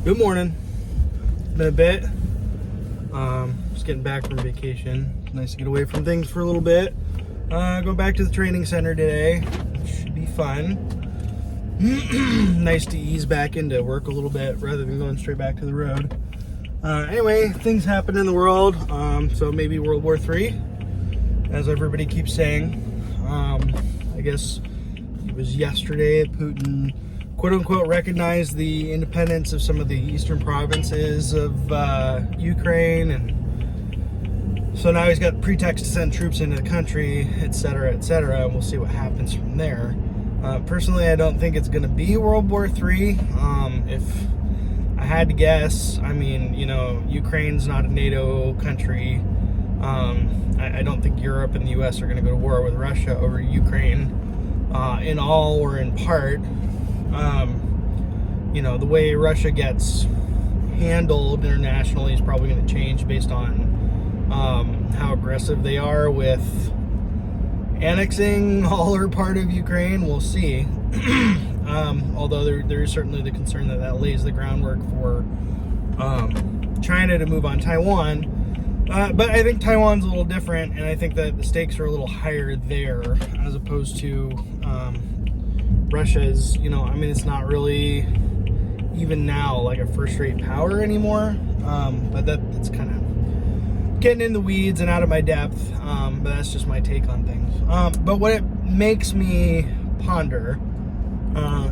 Good morning. It's been a bit. Just getting back from vacation. It's nice to get away from things for a little bit. Going back to the training center today. Should be fun. Nice to ease back into work a little bit rather than going straight back to the road. Anyway, things happen in the world. So maybe World War III, as everybody keeps saying. I guess it was yesterday that Putin quote-unquote recognized the independence of some of the eastern provinces of Ukraine, and so now he's got pretext to send troops into the country, etc., etc., and we'll see what happens from there. Personally, I don't think it's going to be World War III. If I had to guess, I mean, Ukraine's not a NATO country. I don't think Europe and the US are going to go to war with Russia over Ukraine in all or in part. The way Russia gets handled internationally is probably going to change based on how aggressive they are with annexing all or part of Ukraine. We'll see. Although there is certainly the concern that lays the groundwork for China to move on Taiwan. But I think Taiwan's a little different, and I think that the stakes are a little higher there as opposed to Russia's. It's not really even now like a first-rate power anymore. But that's kind of getting in the weeds and out of my depth. But that's just my take on things. But what it makes me ponder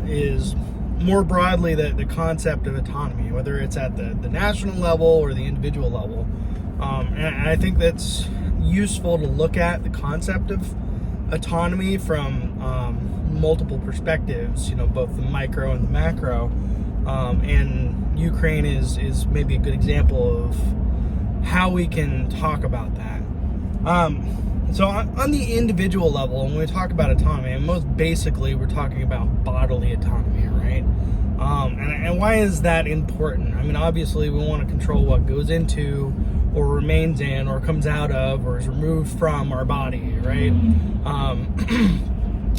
is more broadly the concept of autonomy, whether it's at the national level or the individual level. And I think that's useful to look at the concept of autonomy from multiple perspectives, both the micro and the macro. And Ukraine is maybe a good example of how we can talk about that. So on the individual level, when we talk about autonomy, and most basically we're talking about bodily autonomy, right? And why is that important? Obviously we want to control what goes into or remains in or comes out of or is removed from our body, right?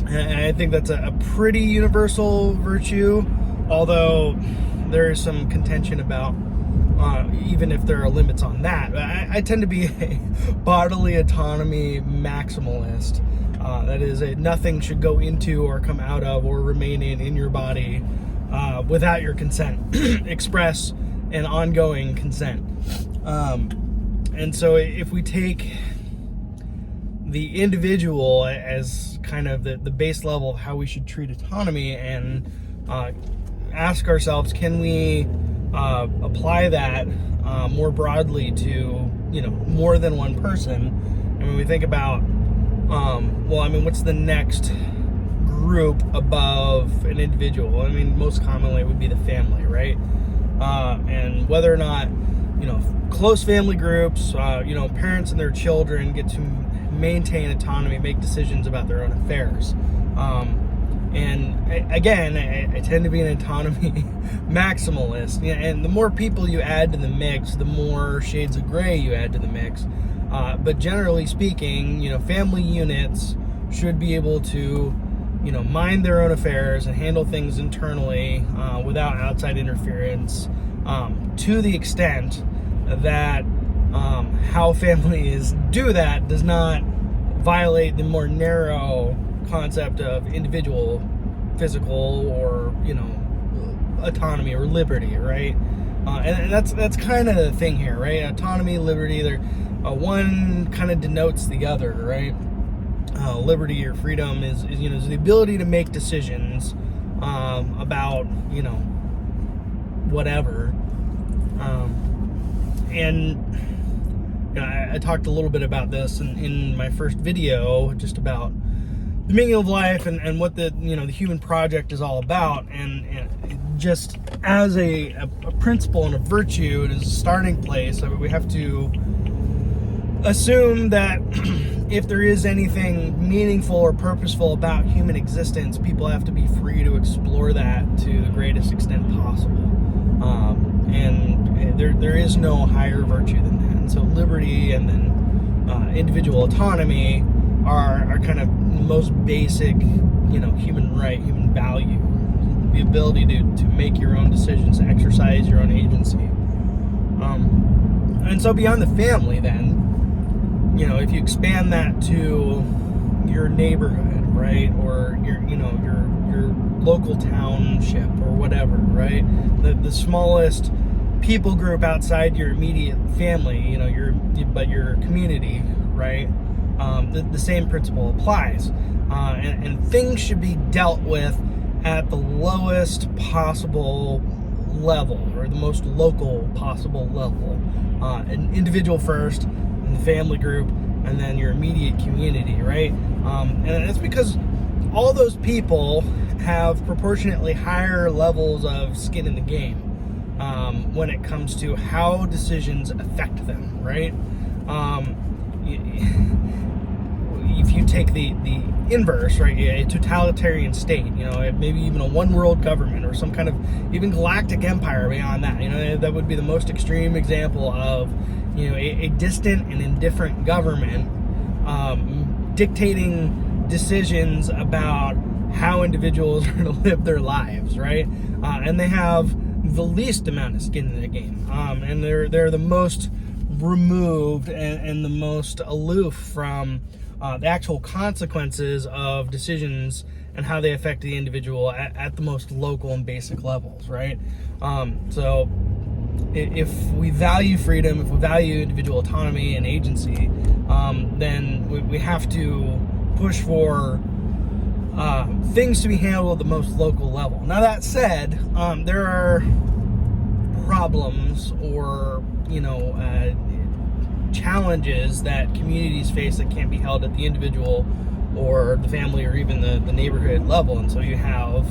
And I think that's a pretty universal virtue, although there is some contention about even if there are limits on that. I tend to be a bodily autonomy maximalist. That is, nothing should go into or come out of or remain in your body without your consent, express and ongoing consent. And so if we take the individual as kind of the base level of how we should treat autonomy and ask ourselves, can we apply that more broadly to, more than one person? And when we think about, what's the next group above an individual? Most commonly it would be the family, right? And whether or not, close family groups, parents and their children get to maintain autonomy, make decisions about their own affairs. And again, I tend to be an autonomy maximalist. And the more people you add to the mix, the more shades of gray you add to the mix. But generally speaking, family units should be able to, mind their own affairs and handle things internally without outside interference, to the extent that how families do that does not violate the more narrow concept of individual physical or autonomy or liberty, right? And that's kind of the thing here, right? Autonomy, liberty, they're one kind of denotes the other, right? Liberty or freedom is the ability to make decisions about whatever. I talked a little bit about this in my first video, just about the meaning of life and what the human project is all about, and just as a principle and a virtue, it is a starting place. We have to assume that if there is anything meaningful or purposeful about human existence, people have to be free to explore that to the greatest extent possible. And there is no higher virtue than that. And so liberty and then individual autonomy are kind of most basic, human right, human value. The ability to make your own decisions, to exercise exercise your own agency. And so beyond the family, then, if you expand that to your neighborhood, right, or your local township or whatever, right, the smallest people group outside your immediate family, your community, right, the same principle applies, and things should be dealt with at the lowest possible level, or the most local possible level. An individual first, and the family group, and then your immediate community, right? And it's because all those people have proportionately higher levels of skin in the game when it comes to how decisions affect them, right? If you take the inverse, right, a totalitarian state, maybe even a one world government, or some kind of even galactic empire beyond that, that would be the most extreme example of, a distant and indifferent government dictating decisions about how individuals are going to live their lives, right? And they have the least amount of skin in the game, and they're the most removed and the most aloof from the actual consequences of decisions and how they affect the individual at the most local and basic levels, right? So if we value freedom, if we value individual autonomy and agency, then we have to push for things to be handled at the most local level. Now, that said, there are problems or challenges that communities face that can't be held at the individual or the family or even the neighborhood level. And so you have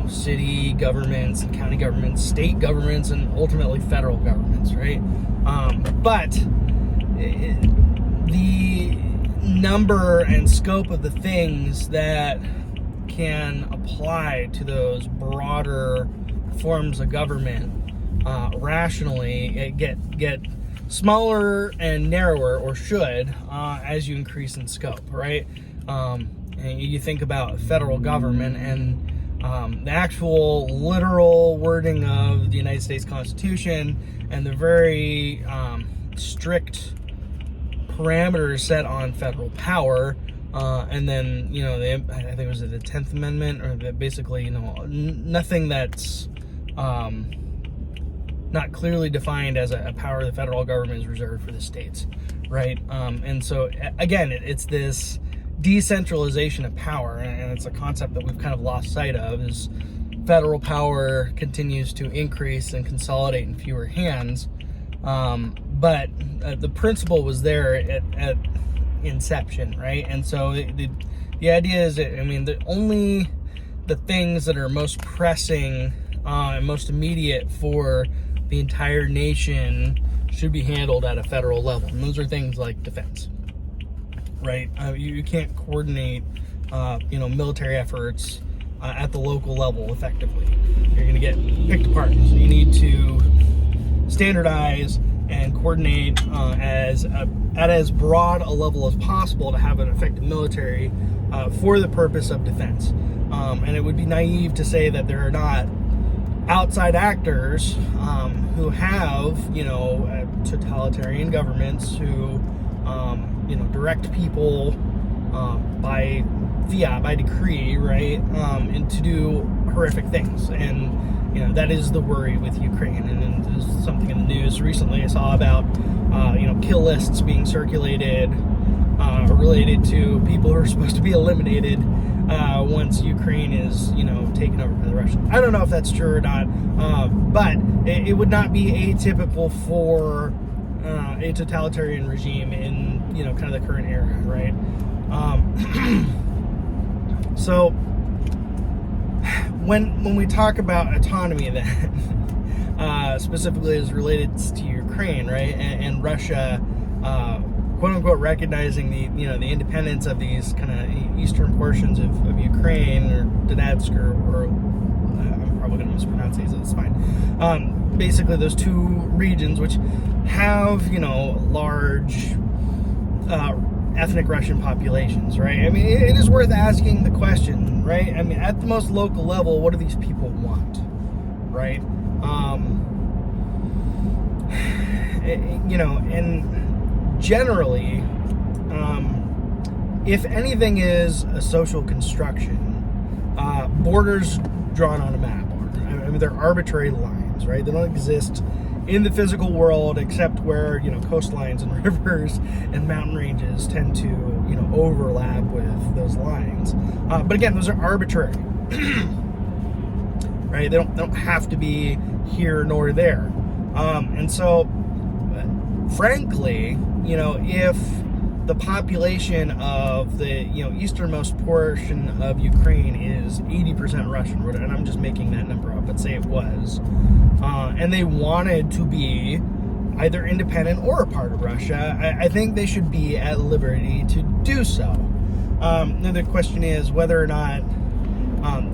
city governments and county governments, state governments, and ultimately federal governments, right? But the number and scope of the things that can apply to those broader forms of government rationally get smaller and narrower, or should, as you increase in scope, right? And you think about federal government and the actual literal wording of the United States Constitution and the very strict parameters set on federal power, and then I think it was the 10th Amendment, or basically nothing that's not clearly defined as a power the federal government is reserved for the states, right? And so again, it's this decentralization of power, and it's a concept that we've kind of lost sight of, is federal power continues to increase and consolidate in fewer hands, but the principle was there at inception, right? And so the idea is that, only the things that are most pressing and most immediate for the entire nation should be handled at a federal level, and those are things like defense, right? You can't coordinate military efforts at the local level effectively. You're going to get picked apart. So you need to standardize and coordinate at as broad a level as possible to have an effective military for the purpose of defense. And it would be naive to say that there are not outside actors who have, totalitarian governments who, direct people by fiat, by decree, right, and to do horrific things. And that is the worry with Ukraine. And then there's something in the news recently I saw about kill lists being circulated related to people who are supposed to be eliminated once Ukraine is taken over by the Russians. I don't know if that's true or not, but it would not be atypical for a totalitarian regime in kind of the current era, right? So when we talk about autonomy, then specifically as related to Ukraine, right, and Russia, quote unquote, recognizing the independence of these kind of eastern portions of Ukraine, or Donetsk, or I'm probably going to mispronounce these, so it's fine. Basically, those two regions which have large ethnic Russian populations, right? It is worth asking the question, right? At the most local level, what do these people want, right? And generally, if anything is a social construction, borders drawn on a map are. I mean, they're arbitrary lines, right? They don't exist in the physical world except where, coastlines and rivers and mountain ranges tend to, overlap with those lines. But again, those are arbitrary, right? They don't have to be here nor there. And so, frankly, if the population of the easternmost portion of Ukraine is 80% Russian, and I'm just making that number up, but say it was, and they wanted to be either independent or a part of Russia, I think they should be at liberty to do so. Now the question is whether or not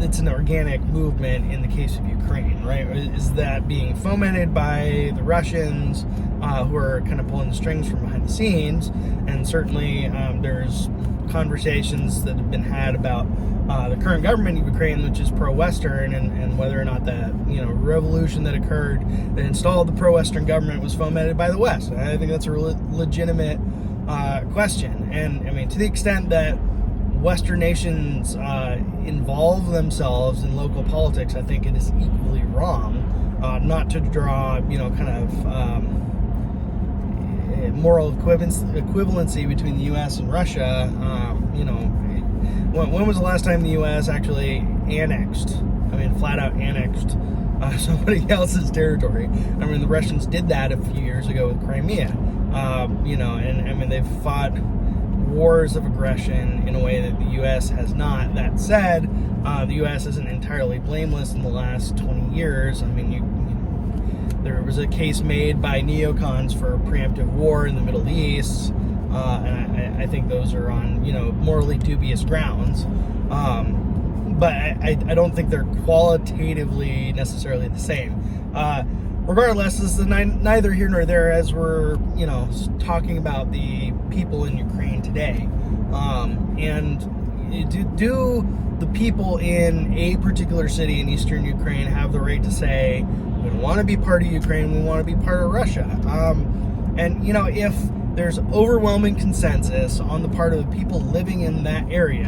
it's an organic movement in the case of Ukraine, right? Is that being fomented by the Russians, who are kind of pulling the strings from behind the scenes? And certainly there's conversations that have been had about the current government of Ukraine, which is pro-Western, and whether or not that revolution that occurred that installed the pro-Western government was fomented by the West. I think that's a legitimate question. And I mean, to the extent that Western nations involve themselves in local politics, I think it is equally wrong not to draw, kind of moral equivalency between the U.S. and Russia. When was the last time the U.S. actually flat out annexed somebody else's territory? I mean, the Russians did that a few years ago with Crimea. And they've fought wars of aggression in a way that the U.S. has not. That said, the U.S. isn't entirely blameless in the last 20 years. I mean, there was a case made by neocons for preemptive war in the Middle East, and I think those are on, morally dubious grounds. But I don't think they're qualitatively necessarily the same. Regardless, this is neither here nor there as we're, talking about the people in Ukraine today. And do the people in a particular city in eastern Ukraine have the right to say, we want to be part of Ukraine, we want to be part of Russia? If there's overwhelming consensus on the part of the people living in that area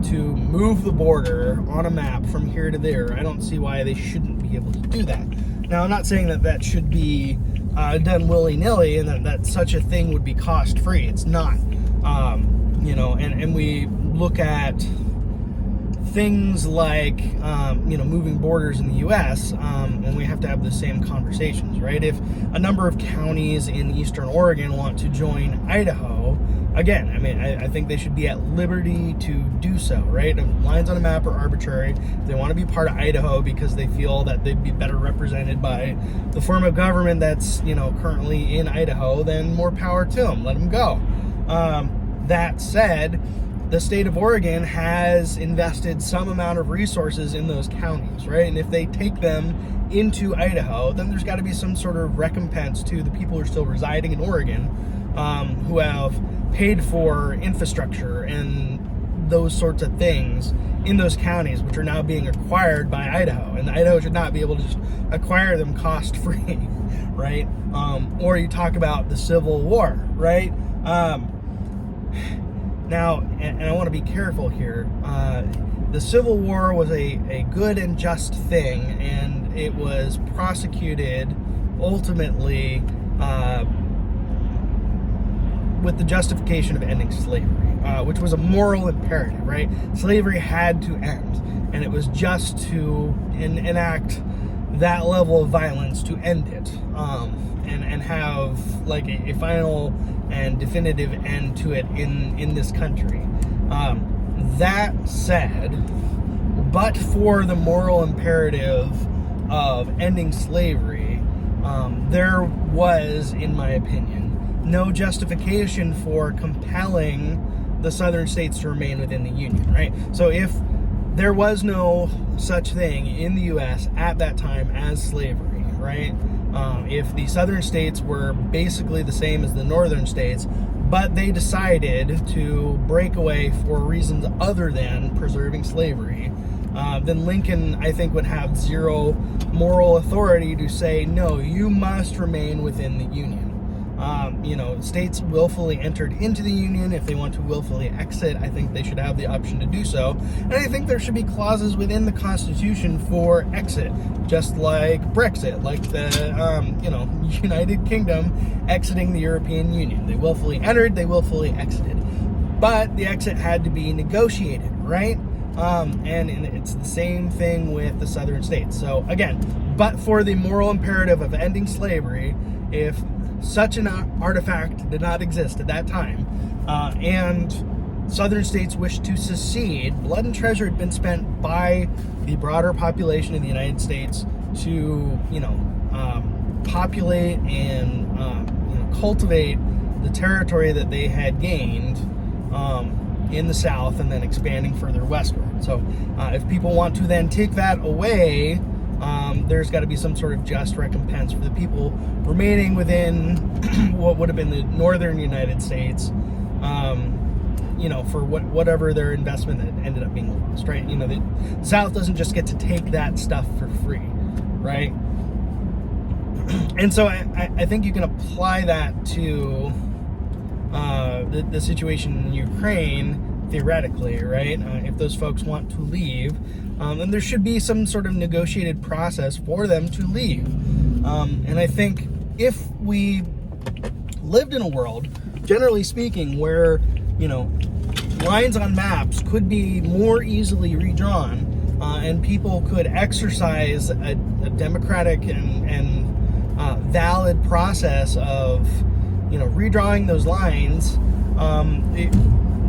to move the border on a map from here to there, I don't see why they shouldn't be able to do that. Now, I'm not saying that should be done willy-nilly and that such a thing would be cost-free. It's not. And we look at things like, moving borders in the U.S., and we have to have the same conversations, right? If a number of counties in eastern Oregon want to join Idaho, again, I think they should be at liberty to do so, right? Lines on a map are arbitrary. They want to be part of Idaho because they feel that they'd be better represented by the form of government that's, currently in Idaho, then more power to them. Let them go. That said, the state of Oregon has invested some amount of resources in those counties, right? And if they take them into Idaho, then there's got to be some sort of recompense to the people who are still residing in Oregon, who have paid for infrastructure and those sorts of things in those counties, which are now being acquired by Idaho. And Idaho should not be able to just acquire them cost-free, right? Or you talk about the Civil War, right? Now, and I want to be careful here, the Civil War was a good and just thing, and it was prosecuted ultimately with the justification of ending slavery, which was a moral imperative, right? Slavery had to end, and it was just to enact that level of violence to end it, and have like a final and definitive end to it in this country. That said, but for the moral imperative of ending slavery, there was, in my opinion, no justification for compelling the southern states to remain within the Union, right? So if there was no such thing in the U.S. at that time as slavery, right? If the southern states were basically the same as the northern states, but they decided to break away for reasons other than preserving slavery, then Lincoln, I think, would have zero moral authority to say, no, you must remain within the Union. States willfully entered into the Union. If they want to willfully exit, I think they should have the option to do so. And I think there should be clauses within the Constitution for exit, just like Brexit, like the, United Kingdom exiting the European Union. They willfully entered, they willfully exited. But the exit had to be negotiated, right? And it's the same thing with the southern states. So again, but for the moral imperative of ending slavery, if such an artifact did not exist at that time, and southern states wished to secede, blood and treasure had been spent by the broader population of the United States to, populate and, cultivate the territory that they had gained in the South and then expanding further westward. So if people want to then take that away, there's got to be some sort of just recompense for the people remaining within what would have been the northern United States, for whatever their investment that ended up being lost, right? The South doesn't just get to take that stuff for free, right? And so I think you can apply that to the situation in Ukraine, theoretically, right? If those folks want to leave, then there should be some sort of negotiated process for them to leave. And I think if we lived in a world, generally speaking, where, lines on maps could be more easily redrawn, and people could exercise a democratic and valid process of, redrawing those lines,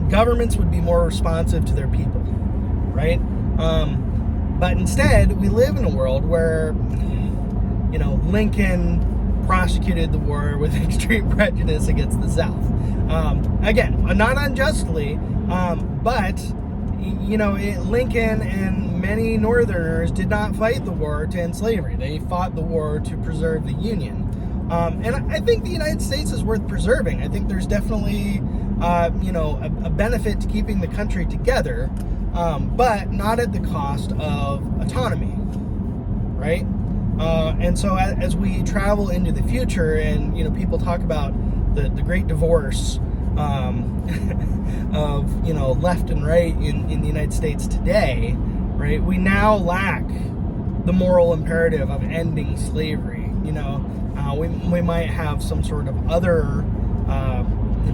governments would be more responsive to their people, right? But instead, we live in a world where, Lincoln prosecuted the war with extreme prejudice against the South. Again, not unjustly, but, Lincoln and many Northerners did not fight the war to end slavery. They fought the war to preserve the Union. And I think the United States is worth preserving. I think there's definitely, a benefit to keeping the country together, but not at the cost of autonomy, right? And so as we travel into the future and, people talk about the great divorce of, left and right in the United States today, right? We now lack the moral imperative of ending slavery. We might have some sort of other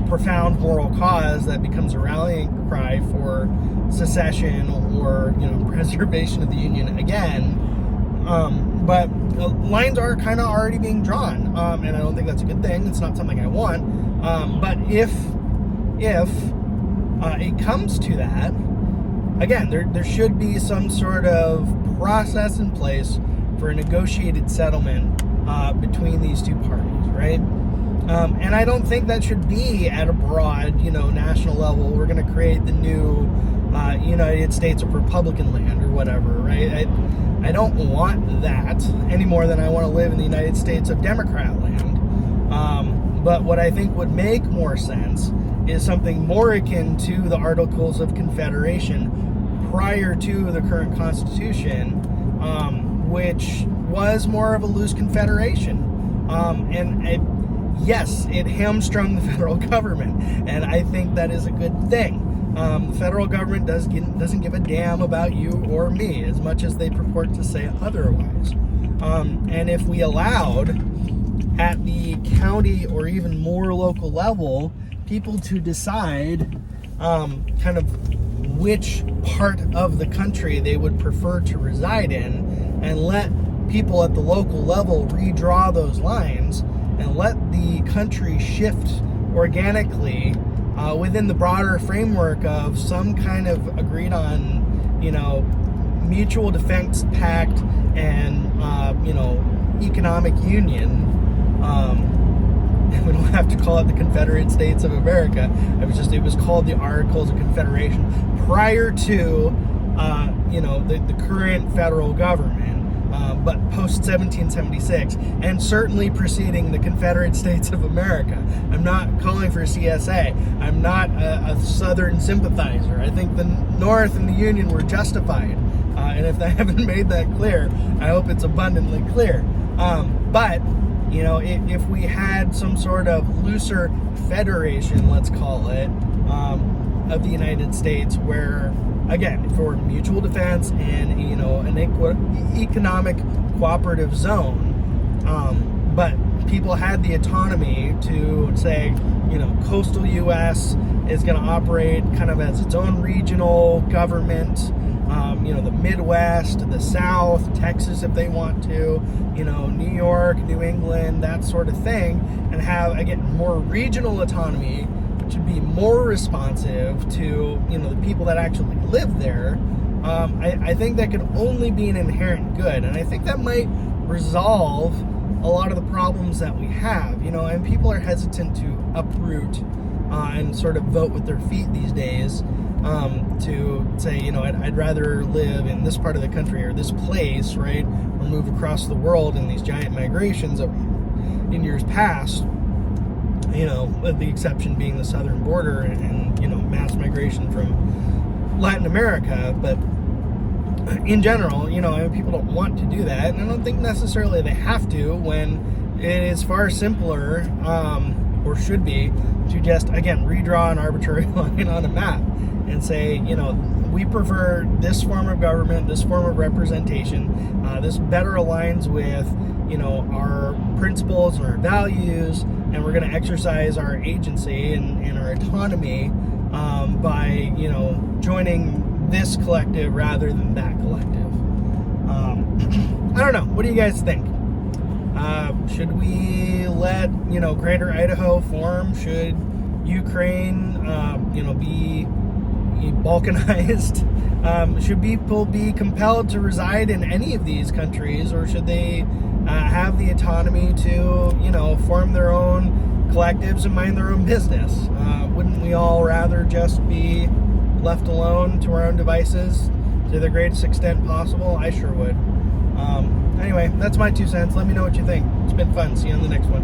profound moral cause that becomes a rallying cry for secession or preservation of the Union again. But lines are kind of already being drawn, and I don't think that's a good thing. It's not something I want. But if it comes to that, again, there should be some sort of process in place for a negotiated settlement between these two parties, right? And I don't think that should be at a broad, national level. We're going to create the new United States of Republican land or whatever, right? I don't want that any more than I want to live in the United States of Democrat land. But what I think would make more sense is something more akin to the Articles of Confederation prior to the current Constitution, which was more of a loose confederation. Yes, it hamstrung the federal government, and I think that is a good thing. The federal government doesn't give a damn about you or me as much as they purport to say otherwise. And if we allowed at the county or even more local level people to decide kind of which part of the country they would prefer to reside in, and let people at the local level redraw those lines and let the country shift organically within the broader framework of some kind of agreed on, mutual defense pact and, economic union. We don't have to call it the Confederate States of America. It was called the Articles of Confederation prior to, the current federal government. But post-1776, and certainly preceding the Confederate States of America. I'm not calling for CSA. I'm not a Southern sympathizer. I think the North and the Union were justified And if I haven't made that clear, I hope it's abundantly clear. But, if we had some sort of looser federation, let's call it, of the United States, where, again, for mutual defense and, an economic cooperative zone, but people had the autonomy to say, coastal U.S. is going to operate kind of as its own regional government. The Midwest, the South, Texas if they want to, New York, New England, that sort of thing, and have, again, more regional autonomy, which would be more responsive to, the people that actually live there. I think that could only be an inherent good, and I think that might resolve a lot of the problems that we have, and people are hesitant to uproot and sort of vote with their feet these days, to say, I'd rather live in this part of the country or this place, right, or move across the world in these giant migrations that in years past, with the exception being the southern border and mass migration from Latin America. But in general, people don't want to do that, and I don't think necessarily they have to, when it is far simpler, or should be, to just, again, redraw an arbitrary line on a map and say, we prefer this form of government, this form of representation, this better aligns with, our principles and our values, and we're going to exercise our agency and our autonomy by, joining this collective rather than that collective. I don't know. What do you guys think? Should we let, Greater Idaho form? Should Ukraine, be balkanized? Should people be compelled to reside in any of these countries, or should they have the autonomy to, form their own collectives and mind their own business? Wouldn't we all rather just be left alone to our own devices to the greatest extent possible? I sure would. Anyway, that's my 2 cents. Let me know what you think. It's been fun. See you on the next one.